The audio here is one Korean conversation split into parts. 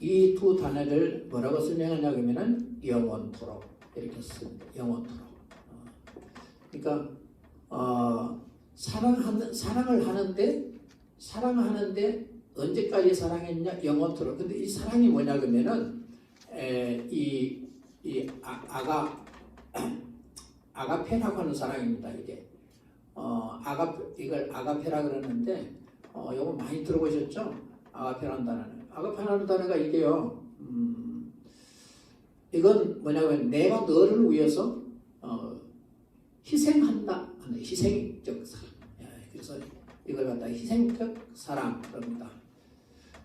이 두 단어를 뭐라고 설명하냐 그러면은 영원토록 이렇게 씁니다. 영원토록. 그러니까 사랑을 하는데 언제까지 사랑했냐? 영원토록. 근데 이 사랑이 뭐냐 그러면은 이 아가페라고 하는 사랑입니다. 이게 이걸 아가페라 그러는데 요거 많이 들어보셨죠? 아가페라는 단어는. 아가페라는 단어가 이게요. 이건 뭐냐면 내가 너를 위해서 희생한다 하는 희생적 사랑. 그래서 이걸 갖다 희생적 사랑 그럽니다.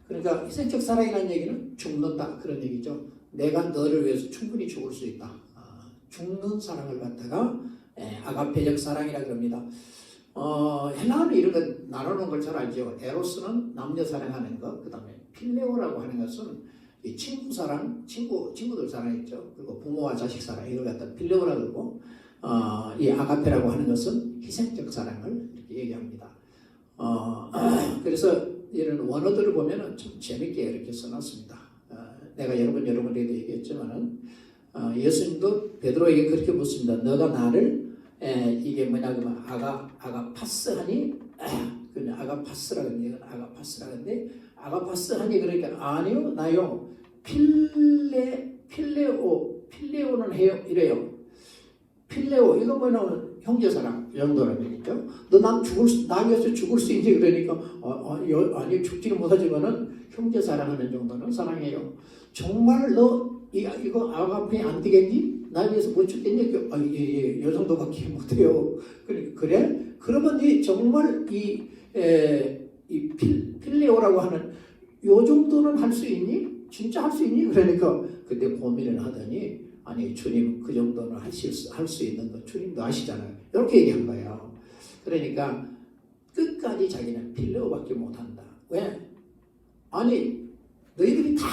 그러니까 희생적 사랑이라는 얘기는 죽는다 그런 얘기죠. 내가 너를 위해서 충분히 죽을 수 있다. 죽는 사랑을 갖다가 아가페적 사랑이라 그럽니다. 헬라어는 이런 거 나누는 걸 잘 알죠. 에로스는 남녀 사랑하는 것, 그 다음에 필레오라고 하는 것은 이 친구 사랑, 친구들 사랑했죠. 그리고 부모와 자식 사랑 이걸 갖다 필레오라고 그러고 이 아가페라고 하는 것은 희생적 사랑을 이렇게 얘기합니다. 그래서 이런 원어들을 보면은 좀 재밌게 이렇게 써놨습니다. 내가 여러분에게도 얘기했지만은 예수님도 베드로에게 그렇게 묻습니다. 너가 나를 이게 뭐냐 그러면 아가파스하니 그냥 아가파스라는데 아가파스하니 그러니까 아니요 나요 필레오는 해요 이래요. 필레오 이거 뭐냐면 형제사랑 이 정도라는 얘기죠. 너 나 위해서 죽을 수 있지 그러니까 아니 죽지는 못하지만은 형제사랑하는 정도는 사랑해요. 정말 너 이거 아가페 안 되겠니? 나 위해서 못 죽겠니? 예, 요 정도밖에 못해요. 그래? 그러면 정말 이 필레오라고 하는 요 정도는 할 수 있니? 진짜 할 수 있니? 그러니까 그때 고민을 하더니 아니 주님 그 정도는 할 수 있는 거 주님도 아시잖아요. 이렇게 얘기한 거예요. 그러니까 끝까지 자기는 필레오밖에 못한다. 왜? 아니 너희들이 다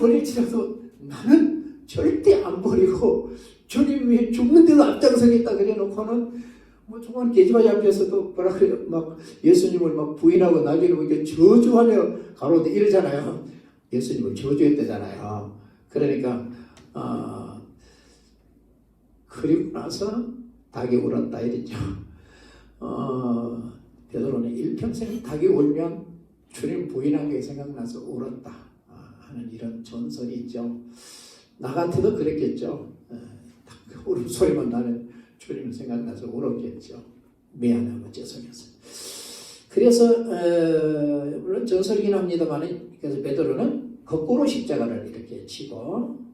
버릴지라도 나는 절대 안 버리고 주님 위해 죽는데도 앞장서겠다 그래놓고는 뭐 정말 계집아이 앞에서도 뭐라 그래요 막 예수님을 막 부인하고 나중에 이렇게 저주하며 가로되 이러잖아요. 예수님을 저주했대잖아요. 그러니까 그리고 나서 닭이 울었다 이랬죠. 베드로는 일평생 닭이 울면 주님 부인한 게 생각나서 울었다 하는 이런 전설이 있죠. 나 같아도 그랬겠죠. 울음소리만 나는 주님 생각나서 울었겠죠. 미안하고 죄송해서. 그래서 물론 전설이긴 합니다만 그래서 베드로는 거꾸로 십자가를 이렇게 치고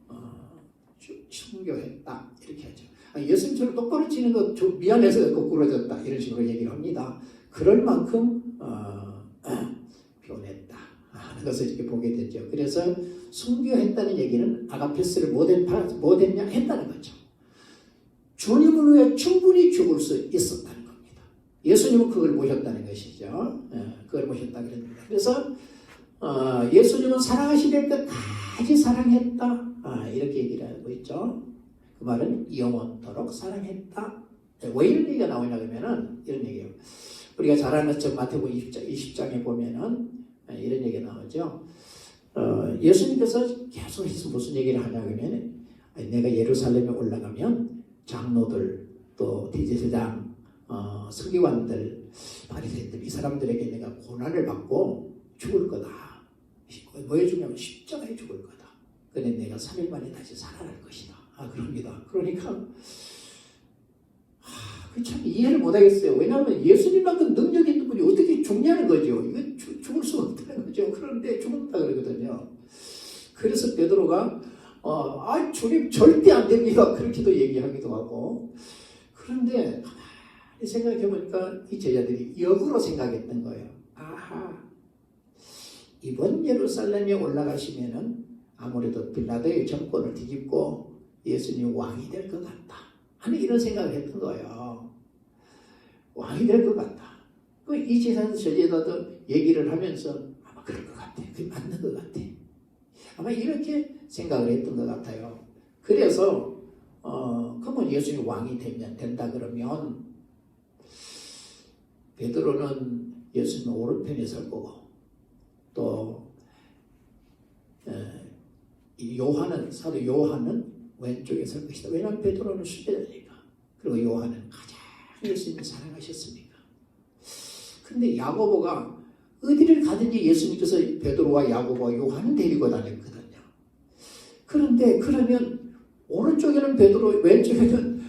순교했다 이렇게 하죠. 예수님처럼 똑바로 치는 거 미안해서 거꾸로 졌다 이런 식으로 얘기를 합니다. 그럴 만큼 변했다 하는 것을 이렇게 보게 되죠. 그래서 순교했다는 얘기는 아가페스를 못했냐 했다는 거죠. 주님을 위해 충분히 죽을 수 있었다는 겁니다. 예수님은 그걸 보셨다는 것이죠. 그걸 보셨다 그랬습니다. 그래서 예수님은 사랑하시될 끝까지 사랑했다 이렇게 얘기를 하고 있죠. 그 말은 영원토록 사랑했다. 왜 이런 얘기가 나오냐 그러면은 이런 얘기예요. 우리가 잘 아는 저 마태복음 20장에 보면은 이런 얘기가 나오죠. 예수님께서 계속해서 무슨 얘기를 하냐 그러면 내가 예루살렘에 올라가면 장로들 또 대제사장 서기관들 바리새인들 이 사람들에게 내가 고난을 받고 죽을 거다. 뭐에 죽냐면 십자가에 죽을 거다. 근데 내가 3일 만에 다시 살아날 것이다. 그럽니다. 그러니까 그 참 이해를 못하겠어요. 왜냐하면 예수님만큼 능력 있는 분이 어떻게 죽냐는 거죠. 이거 죽을 수 없다는 거죠. 그런데 죽는다 그러거든요. 그래서 베드로가 주님 절대 안 됩니다. 그렇게도 얘기하기도 하고. 그런데 가만히 생각해보니까 이 제자들이 역으로 생각했던 거예요. 아하, 이번 예루살렘에 올라가시면은 아무래도 빌라도의 정권을 뒤집고 예수님 왕이 될 것 같다 하는 이런 생각을 했던 거예요. 왕이 될 것 같다. 이 제자도 얘기를 하면서 아마 그럴 것 같아. 그게 맞는 것 같아. 아마 이렇게 생각을 했던 것 같아요. 그래서 그러면 예수님이 왕이 된다 그러면 베드로는 예수님 오른편에 설 거고 또 사도 요한은 왼쪽에 설 것이다. 왜냐하면 베드로는 수제자니까. 그리고 요한은 가장 예수님을 사랑하셨으니까. 근데 야고보가 어디를 가든지 예수님께서 베드로와 야고보와 요한은 데리고 다녔거든요. 그런데 그러면 오른쪽에는 베드로, 왼쪽에는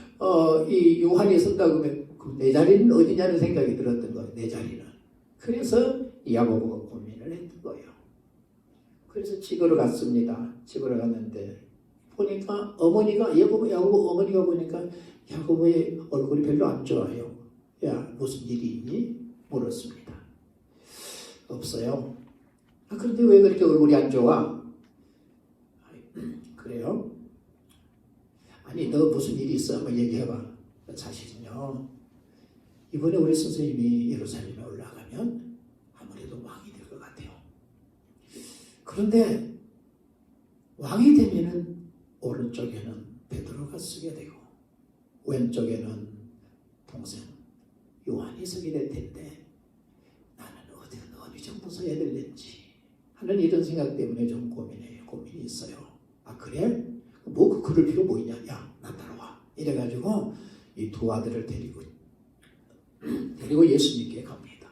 이 요한이 선다 그러면 내 자리는 어디냐는 생각이 들었던 거예요. 내 자리는. 그래서 야고보가 고민을 했던 거예요. 그래서 집으로 갔습니다. 집으로 갔는데 보니까 어머니가 야고보 어머니가 보니까 야고보의 얼굴이 별로 안 좋아요. 야, 무슨 일이 있니? 물었습니다. 없어요. 그런데 왜 그렇게 얼굴이 안 좋아? 그래요? 아니, 너 무슨 일이 있어? 한번 얘기해봐. 사실은요, 이번에 우리 선생님이 예루살렘에 올라가면 아무래도 왕이 될 것 같아요. 그런데 왕이 되면은 오른쪽에는 베드로가 서게 되고 왼쪽에는 동생 요한이 서게 될 텐데 나는 어느 정도 서야 될는지 하는 이런 생각 때문에 좀 고민이 있어요. 아, 그래? 뭐 그럴 필요 뭐 있냐? 야, 나 따라와. 이래가지고 이 두 아들을 데리고 예수님께 갑니다.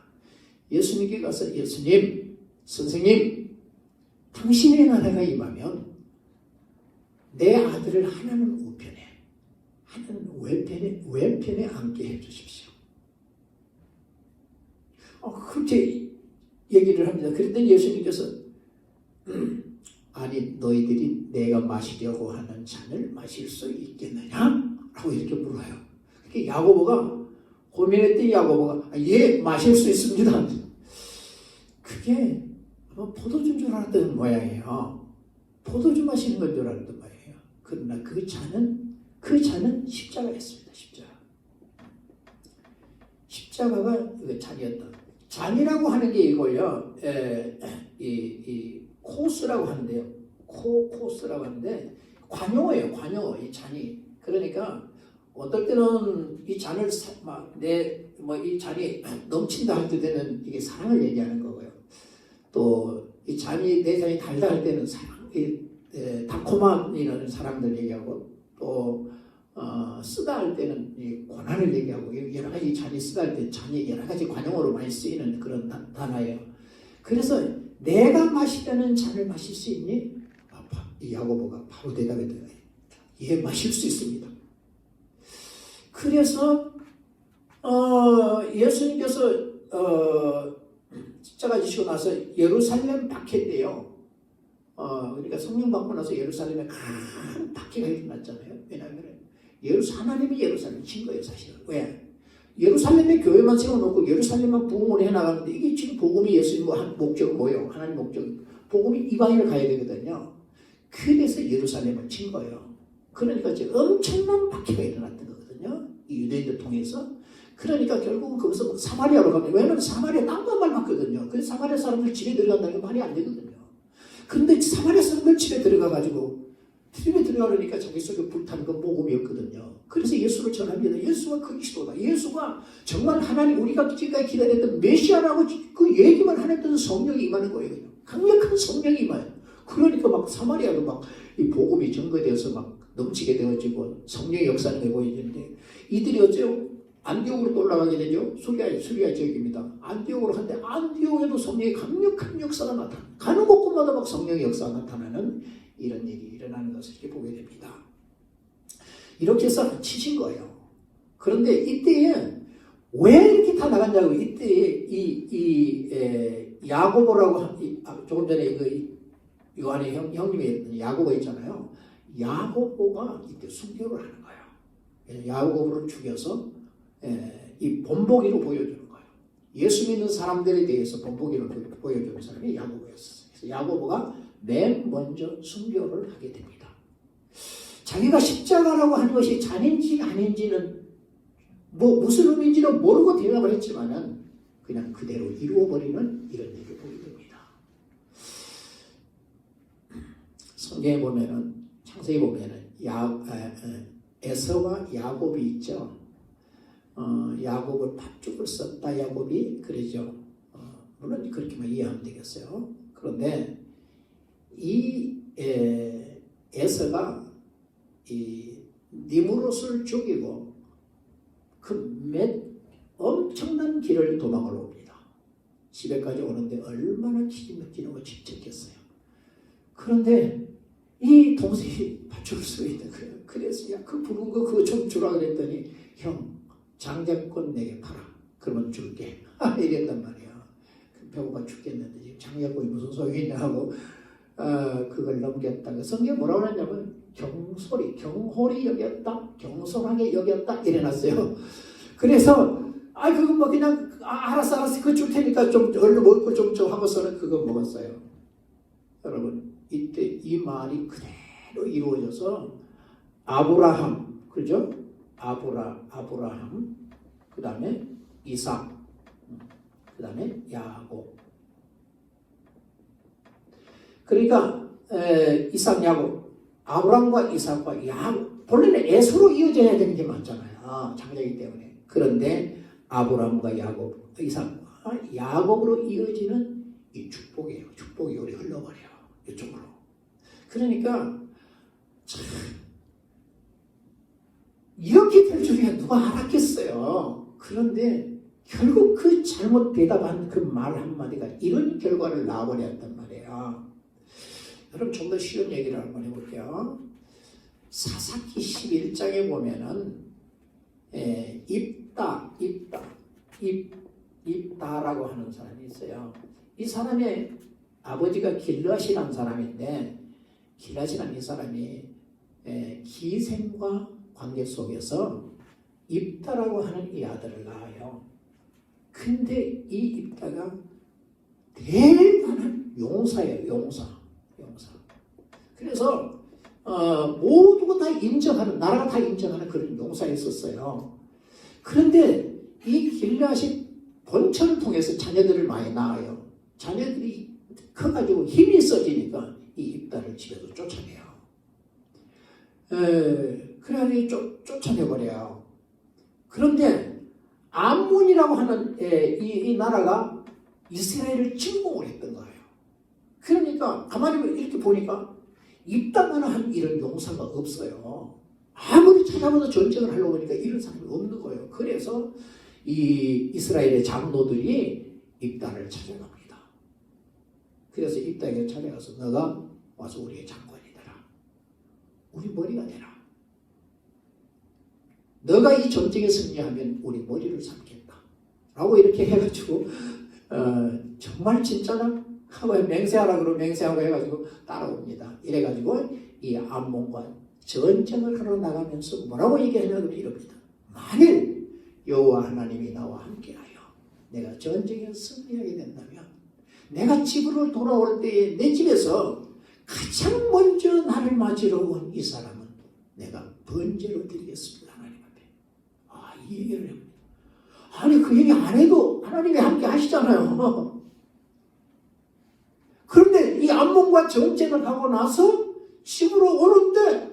예수님께 가서 예수님, 선생님, 당신의 나라가 임하면 내 아들을 하나는 우편에, 하나는 왼편에 앉게 해주십시오. 그렇게 얘기를 합니다. 그랬더니 예수님께서 아니 너희들이 내가 마시려고 하는 잔을 마실 수 있겠느냐? 라고 이렇게 물어요. 그게 야고보가 고민했더니 야고보가 예, 마실 수 있습니다. 그게 포도주인 줄 알았던 모양이에요. 포도주 마시는 건 줄 알았던 모양이에요. 그러나 그 잔은 십자가였습니다. 십자가가 그 잔이었다. 잔이라고 하는 게 이거요. 이 코스라고 하는데요. 코스라고 하는데 관용어예요. 관용어. 이 잔이. 그러니까 어떨 때는 이 잔을 이 잔이 넘친다 할 때는 이게 사랑을 얘기하는 거고요. 또 이 잔이 내 잔이 달다 할 때는 달콤함이라는 사람들 얘기하고 또 쓰다 할 때는 이 고난을 얘기하고 여러 가지 잔이 쓰다 할 때 잔이 여러 가지 관용어로 많이 쓰이는 그런 단어예요. 그래서 내가 마시려는 잔을 마실 수 있니? 이 야고보가 바로 대답했더니 예, 마실 수 있습니다. 그래서 예수님께서 십자가 지시고 나서 예루살렘 박해인데요. 그러니까 성령 받고 나서 예루살렘에 큰 박해가 일어났잖아요. 왜냐하면 하나님이 예루살렘 친 거예요, 사실은. 왜? 예루살렘에 교회만 세워놓고 예루살렘만 부흥을 해나가는데 이게 지금 복음이 예수님 목적은 뭐예요? 하나님 목적. 복음이 이방인을 가야 되거든요. 그래서 예루살렘을 친 거예요. 그러니까 지금 엄청난 박해가 일어났던 거거든요. 이 유대인들 통해서. 그러니까 결국은 거기서 사마리아로 갑니다. 왜냐하면 사마리아 땅만 밟았거든요. 그래서 사마리아 사람들 집에 들어간다는 게 말이 안 되거든요. 근데 사마리아 사람들 집에 들어가가지고 집에 들어가려니까 자기 속에 불타는 건 복음이었거든요. 그래서 예수를 전합니다. 예수가 그리스도다. 예수가 정말 하나님 우리가 지금까지 기다렸던 메시아라고 그 얘기만 하는 성령이 임하는 거예요. 강력한 성령이 임해요. 그러니까 막 사마리아도 막 이 복음이 전거되어서 막 넘치게 되어지고 성령의 역사는 보이는데 이들이 어째요? 안디옥으로 또 올라가게 되죠. 수리아 지역입니다. 안디옥으로 하는데 안디옥에도 성령의 강력한 역사가 나타나. 가는 곳곳마다 막 성령의 역사가 나타나는 이런 일이 일어나는 것을 이렇게 보게 됩니다. 이렇게 해서 치신 거예요. 그런데 이때에 왜 이렇게 다 나갔냐고. 이때에 야고보라고 조금 전에 요한의 형님이 야고보 있잖아요. 야고보가 이때 순교를 하는 거예요. 야고보를 죽여서 이 본보기로 보여주는 거예요. 예수 믿는 사람들에 대해서 본보기로 보여주는 사람이 야고보였어요. 그래서 야고보가 맨 먼저 순교를 하게 됩니다. 자기가 십자가라고 하는 것이 잔인지 아닌지는 무슨 의미인지는 모르고 대답을 했지만은 그냥 그대로 이루어버리는 이런 일을 보게 됩니다. 성경에 보면은 창세기 보면은 에서와 야곱이 있죠. 야곱을 팥죽을 썼다 야곱이 그러죠. 물론 그렇게만 이해하면 되겠어요. 그런데 이 에서가 이 니무롯을 죽이고 엄청난 길을 도망을 옵니다. 집에까지 오는데 얼마나 기진맥진하고 집착했어요. 그런데 이 동생이 맞출 수 있는 거예요. 그래서 야, 그 붉은 거 그거 좀 주라 그랬더니 형 장자권 내게 팔아. 그러면 줄게. 이랬단 말이야. 배고파 죽겠는데 지금 장자권이 무슨 소용이 있냐 하고 그걸 넘겼다. 성경에 뭐라고 하냐면 경홀히 여겼다, 경솔하게 여겼다 이래놨어요. 그래서 그거 뭐 그냥 알았어 그거 줄 테니까 좀 얼른 먹고 좀 하고서는 그거 먹었어요. 여러분 이때 이 말이 그대로 이루어져서 아브라함, 그죠? 아브라함, 그 다음에 이삭, 그 다음에 야곱. 그러니까 이삭, 야곱, 아브라함과 이삭과 야곱. 본래는 에서로 이어져야 되는 게 맞잖아요. 장자이기 때문에. 그런데 아브라함과 야곱, 이삭과 야곱으로 이어지는 이 축복이에요. 축복이 우리 흘러버려요. 이쪽으로. 그러니까 참 이렇게 될 줄이야 누가 알았겠어요. 그런데 결국 그 잘못 대답한 그 말 한마디가 이런 결과를 낳아버렸단 말이에요. 여러분 좀 더 쉬운 얘기를 한번 해볼게요. 사사기 11장에 보면은 입다라고 하는 사람이 있어요. 이 사람의 아버지가 길라시라는 사람인데 길라시라는 이 사람이 기생과 관계 속에서 입다라고 하는 이 아들을 낳아요. 근데 이 입다가 대단한 용사예요. 용사. 그래서 모두가 다 인정하는, 나라가 다 인정하는 그런 용사였었어요. 그런데 이 길앗이 본처를 통해서 자녀들을 많이 낳아요. 자녀들이 커가지고 힘이 써지니까 이 입다를 집에서 쫓아내요. 그래가지고 쫓아내버려요. 그런데 암몬이라고 하는 이 나라가 이스라엘을 침공을 했던 거예요. 그러니까 가만히 이렇게 보니까 입다만 한 이런 용사가 없어요. 아무리 찾아봐도 전쟁을 하려고 하니까 이런 사람이 없는 거예요. 그래서 이 이스라엘의 장로들이 입다를 찾아갑니다. 그래서 입다에게 찾아가서 너가 와서 우리의 장관이 되라. 우리 머리가 되라. 너가 이 전쟁에 승리하면 우리 머리를 삼겠다. 라고 이렇게 해가지고 정말 진짜나? 하고 맹세하라 그러고 맹세하고 해가지고 따라옵니다. 이래가지고 이 암몬과 전쟁을 하러 나가면서 뭐라고 얘기하냐면 이럽니다. 만일 여호와 하나님이 나와 함께하여 내가 전쟁에 승리하게 된다면 내가 집으로 돌아올 때에 내 집에서 가장 먼저 나를 맞으러 온 이 사람은 내가 번제로 드리겠습니다. 하나님 앞에. 이 얘기를 합니다. 아니 그 얘기 안 해도 하나님이 함께 하시잖아요. 그런데 이 암몬과 전쟁을 하고 나서 집으로 오는데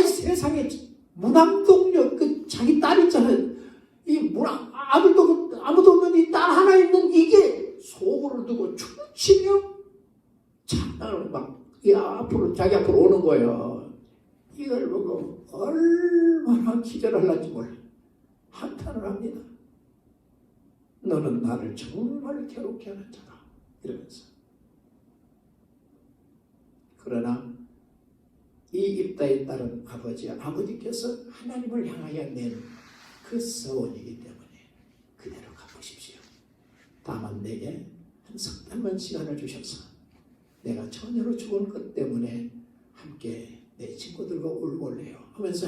세상에 무남동녀 그 자기 딸 있잖아요. 이 아무도 없는 이 딸 하나 있는 이게 속으로 두고 춤추며 자기 앞으로 오는 거예요. 이걸 보고 얼마나 기절할는지 몰라. 한탄을 합니다. 너는 나를 정말 괴롭게 하는 자다. 이러면서. 그러나 이 입다에 따른 아버지께서 하나님을 향하여 낸 그 서원이기 때문에 그대로 가보십시오. 다만 내게 한 석 달만 시간을 주셔서 내가 처녀로 죽은 것 때문에 함께 내 친구들과 울고 올래요 하면서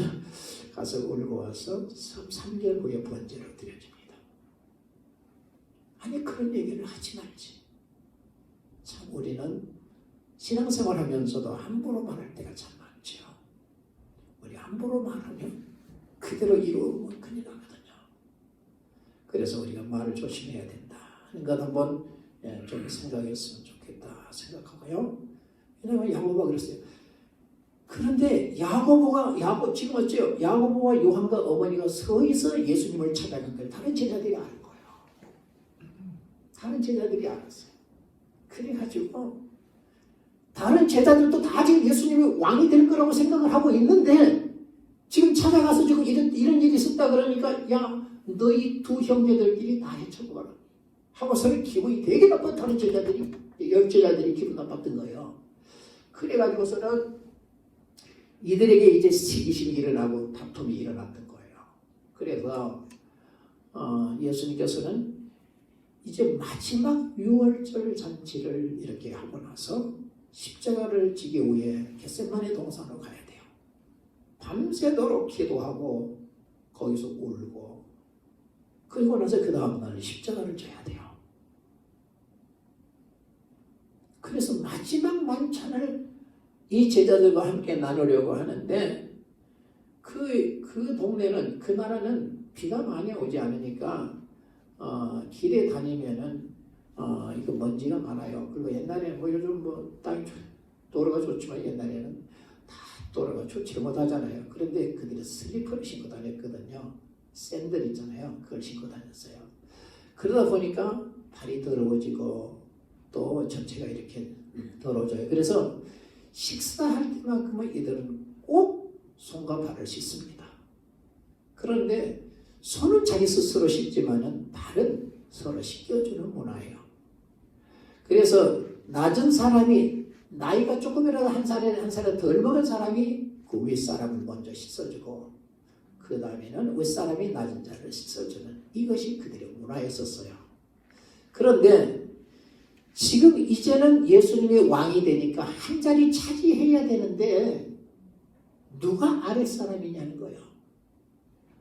가서 울고 와서 3개월 후에 번제를 드려집니다. 아니 그런 얘기를 하지 말지. 참 우리는 신앙생활 하면서도 함부로 말할 때가 참 많죠. 우리 함부로 말하면 그대로 이루면 큰일 나거든요. 그래서 우리가 말을 조심해야 된다 하는 것 한번 좀 생각했으면 좋겠다 생각하고요. 왜냐하면 야고보가 그랬어요. 그런데 지금 어째요? 야고보와 요한과 어머니가 서에서 예수님을 찾아간 걸 다른 제자들이 아는 거예요. 다른 제자들이 알았어요. 그래가지고 다른 제자들도 다 지금 예수님이 왕이 될 거라고 생각을 하고 있는데 지금 찾아가서 지금 이런 일이 있었다 그러니까 야 너희 두 형제들끼리 다 해쳐봐라 하고서는 기분이 되게 나빠. 다른 제자들이 열제자들이 기분 나빴던 거예요. 그래가지고서는 이들에게 이제 시기심이 일어나고 다툼이 일어났던 거예요. 그래서 예수님께서는 이제 마지막 유월절 잔치를 이렇게 하고 나서 십자가를 지기 위해 겟세마네 동산으로 가야 돼요. 밤새도록 기도하고 거기서 울고 그리고 나서 그 다음날 십자가를 져야 돼요. 그래서 마지막 만찬을 이 제자들과 함께 나누려고 하는데 그 동네는 그 나라는 비가 많이 오지 않으니까 길에 다니면은 이거 먼지가 많아요. 그리고 옛날에 뭐 요즘 뭐 땅이 도로가 좋지만 옛날에는 다 도로가 좋지 못하잖아요. 그런데 그들이 슬리퍼를 신고 다녔거든요. 샌들 있잖아요. 그걸 신고 다녔어요. 그러다 보니까 발이 더러워지고 또 전체가 이렇게 더러워져요. 그래서 식사할 때만큼은 이들은 꼭 손과 발을 씻습니다. 그런데 손은 자기 스스로 씻지만은 발은 서로 씻겨주는 문화예요. 그래서 낮은 사람이 나이가 조금이라도 한 살에 덜 먹은 사람이 그 윗사람을 먼저 씻어주고 그 다음에는 윗사람이 낮은 자를 씻어주는 이것이 그들의 문화였었어요. 그런데 지금 이제는 예수님이 왕이 되니까 한 자리 차지해야 되는데 누가 아랫사람이냐는 거예요.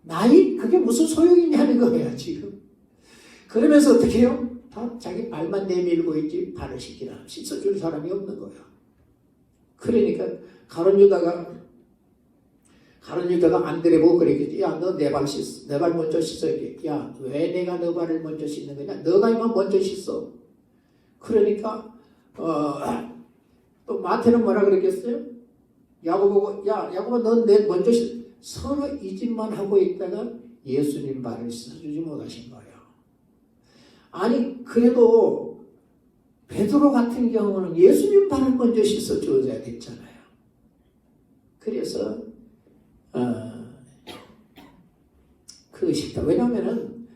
나이 그게 무슨 소용이냐는 거예요 지금. 그러면서 어떻게 해요? 다 자기 발만 내밀고 있지 발을 씻어줄 사람이 없는 거예요. 그러니까 가룟 유다가 안드레 보고 그랬겠지. 야 너 내 발 먼저 씻어야지. 야 왜 내가 너 발을 먼저 씻는 거냐? 너가 이만 먼저 씻어. 그러니까 또 마태는 뭐라 그랬겠어요? 야고보고 야 야고보 넌 내 먼저 씻어. 서로 이 짓만 하고 있다가 예수님 발을 씻어주지 못하신 거예요. 아니 그래도 베드로 같은 경우는 예수님 발을 먼저 씻어줘야 됐잖아요. 그래서 그 식사 왜냐하면은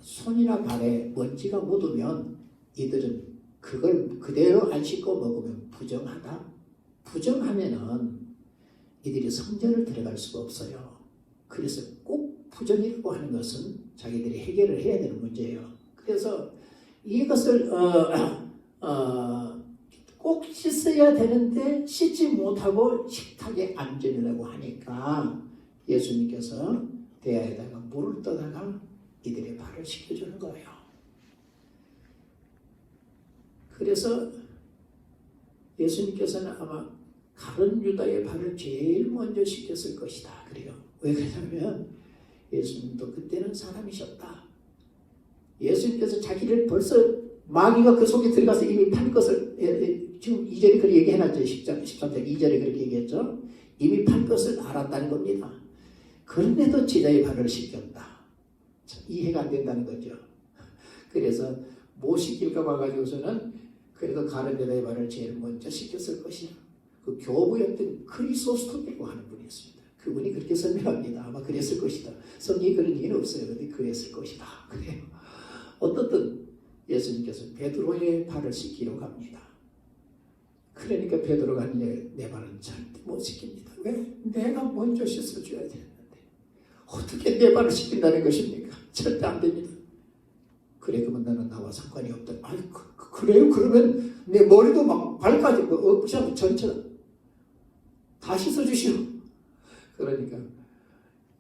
손이나 발에 먼지가 묻으면 이들은 그걸 그대로 안 씻고 먹으면 부정하다. 부정하면은 이들이 성전을 들어갈 수가 없어요. 그래서 꼭 부정이라고 하는 것은 자기들이 해결을 해야 되는 문제예요. 그래서 이것을 꼭 씻어야 되는데 씻지 못하고 식탁에 앉으려고 하니까 예수님께서 대야에다가 물을 떠다가 이들의 발을 씻겨주는 거예요. 그래서 예수님께서는 아마 가룟 유다의 발을 제일 먼저 씻겼을 것이다. 그래요. 왜 그러냐면 예수님도 그때는 사람이셨다. 예수님께서 자기를 벌써 마귀가 그 속에 들어가서 이미 판 것을 지금 2절에 그렇게 얘기해놨죠. 13장 2절에 그렇게 얘기했죠. 이미 판 것을 알았다는 겁니다. 그런데도 제자의 발을 씻겼다. 이해가 안 된다는 거죠. 그래서 못 씻길까 봐가지고서는 그래도 가룟 유다의 발을 제일 먼저 씻겼을 것이야. 그 교부였던 크리소스토라고 하는 분이 있습니다. 그분이 그렇게 설명합니다. 아마 그랬을 것이다. 성경에 그런 얘기는 없어요. 근데 그랬을 것이다. 그래요. 어떻든 예수님께서 베드로의 발을 씻기러 갑니다. 그러니까 베드로가 내 발은 절대 못 씻깁니다. 왜? 내가 먼저 씻어줘야 되는데 어떻게 내 발을 씻긴다는 것입니까? 절대 안 됩니다. 그래 그러면 나는 나와 상관이 없다. 아니 그래요? 그러면 내 머리도 막 발까지 그냥 전체 다 씻어주시오. 그러니까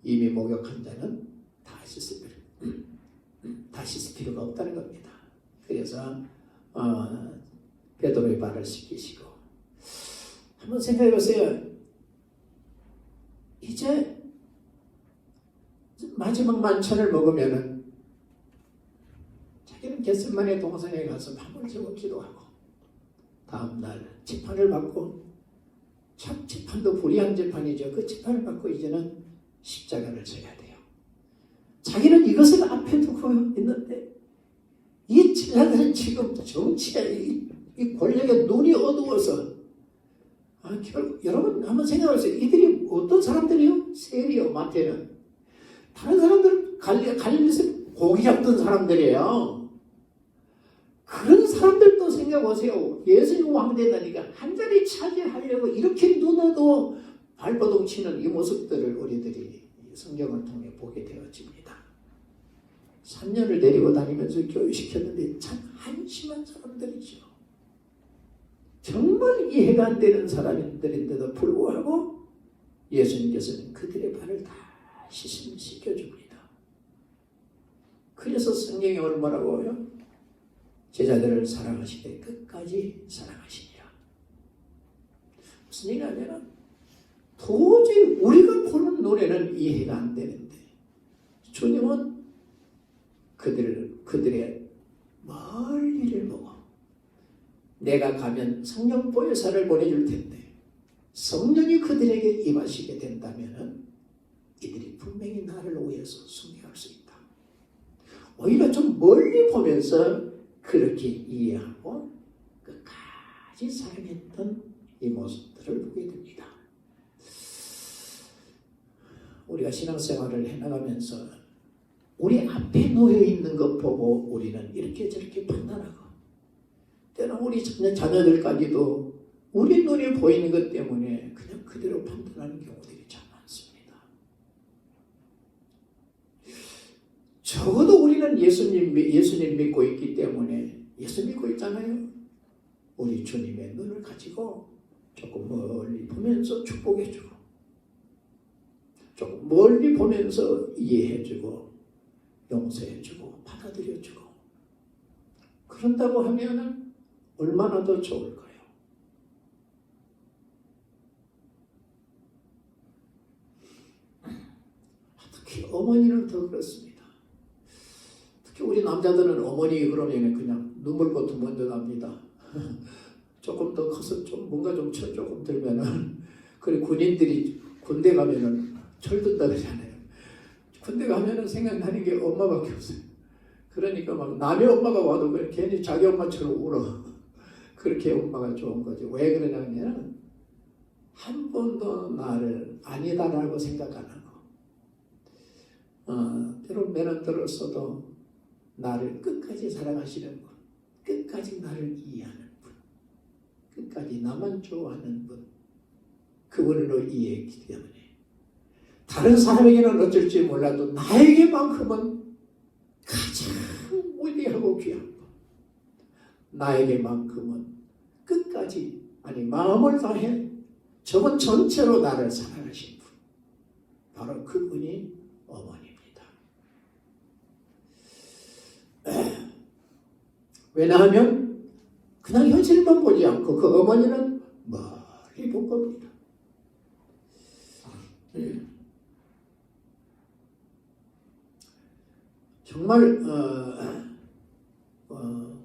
이미 목욕한 자는 다 씻을 필요가 없다는 겁니다. 그래서 베드로의 발을 씻기시고 한번 생각해 보세요. 이제 마지막 만찬을 먹으면은 자기는 겟세마네 동산에 가서 밤을 새워 기도하고 다음날 재판을 받고 참 재판도 불의한 재판이죠. 그 재판을 받고 이제는 십자가를 져야 돼요. 자기는 이것을 앞에 두고 있는데 이 제자들은 지금 정치에 이 권력의 눈이 어두워서 여러분 한번 생각해보세요. 이들이 어떤 사람들이요? 세리요, 마태는. 다른 사람들은 갈릴리에서 고기 잡던 사람들이에요. 그런 사람들도 생각해보세요. 예수님 왕 되다니까 한 자리 차지하려고 이렇게 눈어도 발버둥 치는 이 모습들을 우리들이 성경을 통해 보게 되어집니다. 3년을 데리고 다니면서 교육시켰는데 참 한심한 사람들이죠. 정말 이해가 안 되는 사람들인데도 불구하고 예수님께서는 그들의 발을 다 씻겨줍니다. 그래서 성경에 뭐라고 해요? 제자들을 사랑하시되 끝까지 사랑하시니라. 무슨 얘기냐면 도저히 우리가 보는 노래는 이해가 안 되는데 주님은 그들의 멀리를 보고 내가 가면 성령 보혜사를 보내줄 텐데 성령이 그들에게 임하시게 된다면 이들이 분명히 나를 위해서 순교할 수 있다. 오히려 좀 멀리 보면서 그렇게 이해하고 끝까지 사랑했던 이 모습들을 보게 됩니다. 우리가 신앙생활을 해나가면서 우리 앞에 놓여 있는 것 보고 우리는 이렇게 저렇게 판단하고 때는 우리 자녀들까지도 우리 눈에 보이는 것 때문에 그냥 그대로 판단하는 경우들이 참 많습니다. 적어도 우리는 예수님 믿고 있기 때문에 예수 믿고 있잖아요. 우리 주님의 눈을 가지고 조금 멀리 보면서 축복해주고 조금 멀리 보면서 이해해주고 용서해주고 받아들여주고 그런다고 하면 얼마나 더 좋을까요? 특히 어머니는 더 그렇습니다. 특히 우리 남자들은 어머니 그러면 그냥 눈물부터 먼저 납니다. 조금 더 커서 좀 뭔가 좀 철 조금 들면은 그리고 군인들이 군대 가면은 철 든다 그러잖아요. 군대 가면은 생각나는 게 엄마밖에 없어요. 그러니까 막 남의 엄마가 와도 괜히 자기 엄마처럼 울어. 그렇게 엄마가 좋은 거죠. 왜 그러냐면 한 번도 나를 아니다라고 생각 안 하고 때론 매는 들었어도 나를 끝까지 사랑하시는 분, 끝까지 나를 이해하는 분, 끝까지 나만 좋아하는 분, 그분으로 이해했기 때문에 다른 사람에게는 어쩔지 몰라도 나에게만큼은 가장 위대하고 귀한 분, 나에게만큼은 끝까지 마음을 다해 저번 전체로 나를 사랑하신 분, 바로 그분이 어머니입니다. 왜냐하면 그냥 현실만 보지 않고 그 어머니는 멀리 본 겁니다. 정말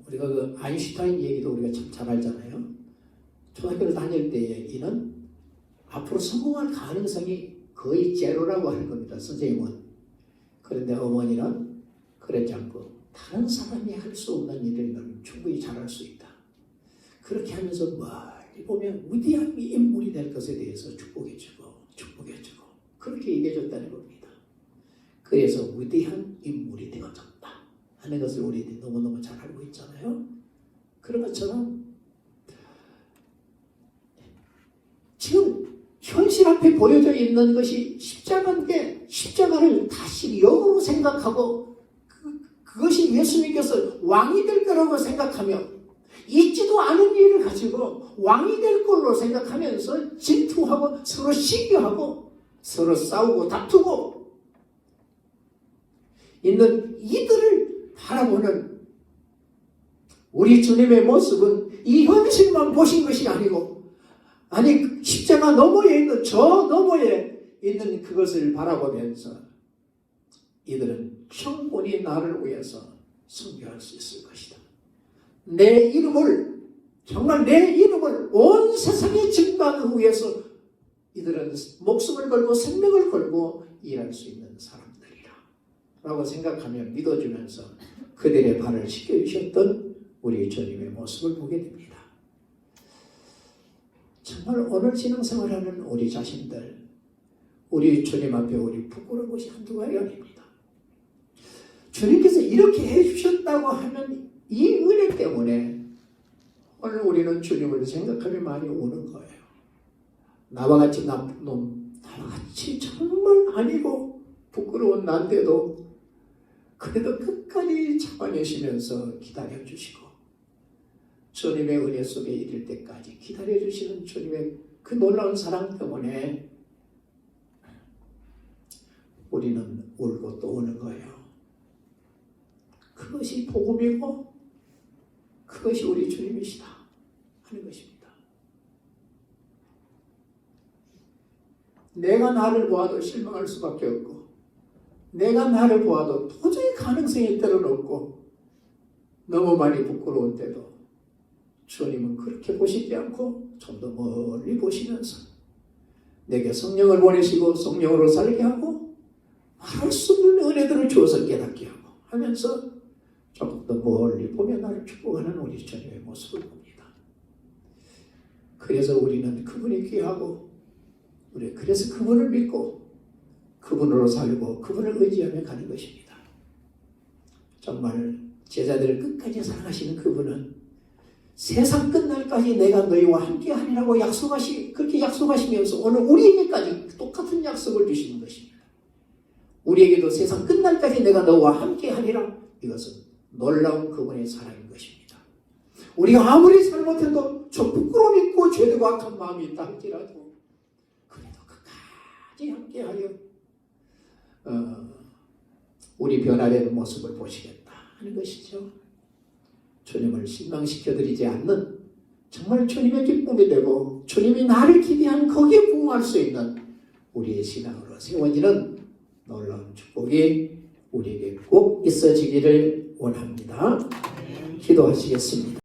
우리가 그 아인슈타인 얘기도 우리가 참 잘 알잖아요. 초등학교를 다닐 때에 이는 앞으로 성공할 가능성이 거의 제로라고 하는 겁니다. 선생님은. 그런데 어머니는 그렇지 않고 다른 사람이 할 수 없는 일을 충분히 잘할 수 있다. 그렇게 하면서 멀리 보면 위대한 인물이 될 것에 대해서 축복해주고 그렇게 얘기해줬다는 겁니다. 그래서 위대한 인물이 되어졌다 하는 것을 우리들이 너무너무 잘 알고 있잖아요. 그런 것처럼 지금 현실 앞에 보여져 있는 것이 십자가인데 십자가를 다시 역으로 생각하고 그것이 예수님께서 왕이 될 거라고 생각하며 있지도 않은 일을 가지고 왕이 될 걸로 생각하면서 질투하고 서로 시기하고 서로 싸우고 다투고 있는 이들을 바라보는 우리 주님의 모습은 이 현실만 보신 것이 아니고 십자가 너머에 있는 저 너머에 있는 그것을 바라보면서 이들은 충분히 나를 위해서 순교할 수 있을 것이다. 내 이름을 정말 내 이름을 온 세상에 증거하기 위해서 이들은 목숨을 걸고 생명을 걸고 일할 수 있는 사람들이라 라고 생각하며 믿어주면서 그들의 발을 씻겨주셨던 우리 주님의 모습을 보게 됩니다. 정말 오늘 신앙생활하는 우리 자신들, 우리 주님 앞에 우리 부끄러운 것이 한두 가지가 아닙니다. 주님께서 이렇게 해주셨다고 하는 이 은혜 때문에 오늘 우리는 주님을 생각하며 많이 우는 거예요. 나와 같이 나쁜 놈, 나와 같이 정말 아니고 부끄러운 난데도 그래도 끝까지 참아내시면서 기다려주시고 주님의 은혜 속에 이를 때까지 기다려주시는 주님의 그 놀라운 사랑 때문에 우리는 울고 또 우는 거예요. 그것이 복음이고 그것이 우리 주님이시다 하는 것입니다. 내가 나를 보아도 실망할 수밖에 없고 내가 나를 보아도 도저히 가능성이 때로는 없고 너무 많이 부끄러울 때도 주님은 그렇게 보시지 않고 좀 더 멀리 보시면서 내게 성령을 보내시고 성령으로 살게 하고 말할 수 없는 은혜들을 주어서 깨닫게 하고 하면서 조금 더 멀리 보며 나를 축복하는 우리 주님의 모습을 봅니다. 그래서 우리는 그분이 귀하고 우리 그래서 그분을 믿고 그분으로 살고 그분을 의지하며 가는 것입니다. 정말 제자들을 끝까지 사랑하시는 그분은 세상 끝날까지 내가 너희와 함께하리라고 그렇게 약속하시면서 오늘 우리에게까지 똑같은 약속을 주시는 것입니다. 우리에게도 세상 끝날까지 내가 너와 함께하리라. 이것은 놀라운 그분의 사랑인 것입니다. 우리가 아무리 잘못해도 저 부끄러움 있고 죄되고 악한 마음이 있다 할지라도 그래도 끝까지 함께하여 우리 변화되는 모습을 보시겠다 하는 것이죠. 주님을 실망시켜드리지 않는 정말 주님의 기쁨이 되고 주님이 나를 기대한 거기에 부응할 수 있는 우리의 신앙으로 세워지는 놀라운 축복이 우리에게 꼭 있어지기를 원합니다. 기도하시겠습니다.